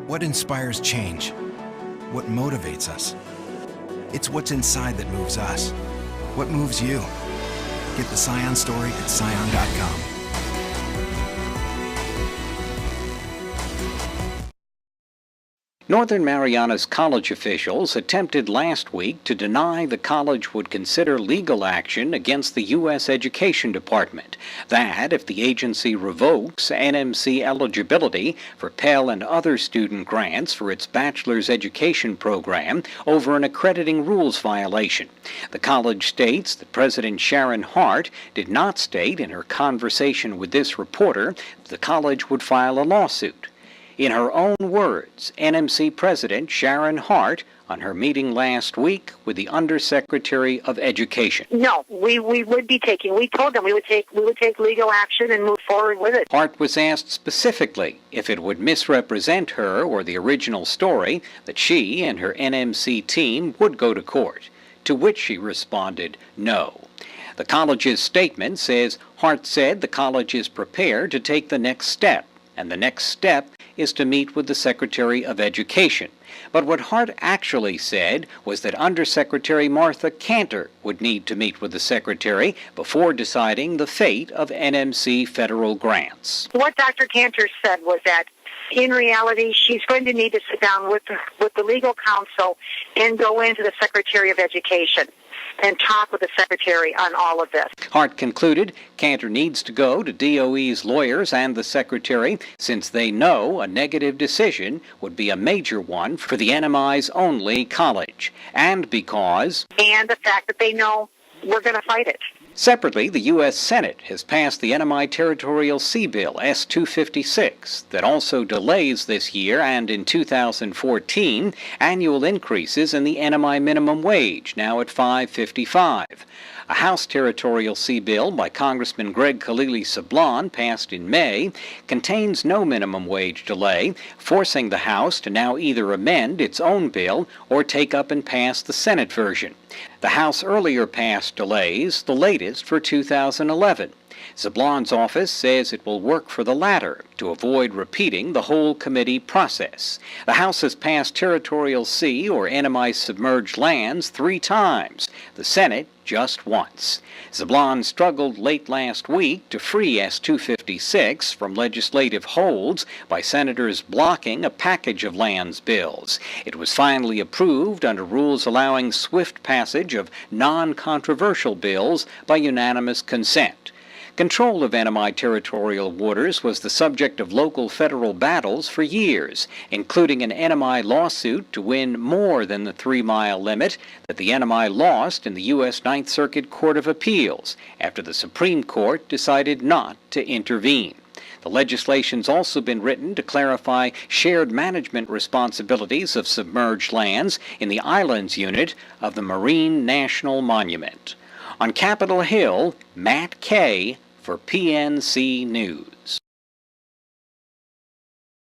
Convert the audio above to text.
What inspires change? What motivates us? It's what's inside that moves us. What moves you? Get the Scion story at scion.com. Northern Mariana's college officials attempted last week to deny the college would consider legal action against the U.S. Education Department. That if the agency revokes NMC eligibility for Pell and other student grants for its bachelor's education program over an accrediting rules violation. The college states that President Sharon Hart did not state in her conversation with this reporter that the college would file a lawsuit. In her own words, NMC President Sharon Hart, on her meeting last week with the Undersecretary of Education. No, we would be taking, we told them we would take legal action and move forward with it. Hart was asked specifically if it would misrepresent her or the original story that she and her NMC team would go to court, to which she responded, no. The college's statement says Hart said the college is prepared to take the next step, and the next step is to meet with the Secretary of Education. But what Hart actually said was that Undersecretary Martha Cantor would need to meet with the Secretary before deciding the fate of NMC federal grants. What Dr. Cantor said was that in reality, she's going to need to sit down with the legal counsel and go into the Secretary of Education and talk with the Secretary on all of this. Hart concluded Cantor needs to go to DOE's lawyers and the Secretary since they know a negative decision would be a major one for the NMI's-only college, and because... And the fact that they know we're going to fight it. Separately, the U.S. Senate has passed the NMI Territorial Sea Bill, S-256, that also delays this year and in 2014 annual increases in the NMI minimum wage, now at $5.55. A House Territorial Sea Bill by Congressman Greg Khalili-Sablon, passed in May, contains no minimum wage delay, forcing the House to now either amend its own bill or take up and pass the Senate version. The House earlier passed delays, the latest for 2011. Sablon's office says it will work for the latter to avoid repeating the whole committee process. The House has passed territorial sea or NMI submerged lands 3 times, the Senate just once. Sablon struggled late last week to free S-256 from legislative holds by senators blocking a package of lands bills. It was finally approved under rules allowing swift passage of non-controversial bills by unanimous consent. Control of NMI territorial waters was the subject of local federal battles for years, including an NMI lawsuit to win more than the 3-mile limit that the NMI lost in the U.S. Ninth Circuit Court of Appeals after the Supreme Court decided not to intervene. The legislation's also been written to clarify shared management responsibilities of submerged lands in the Islands Unit of the Marine National Monument. On Capitol Hill, Matt Kay for PNC News.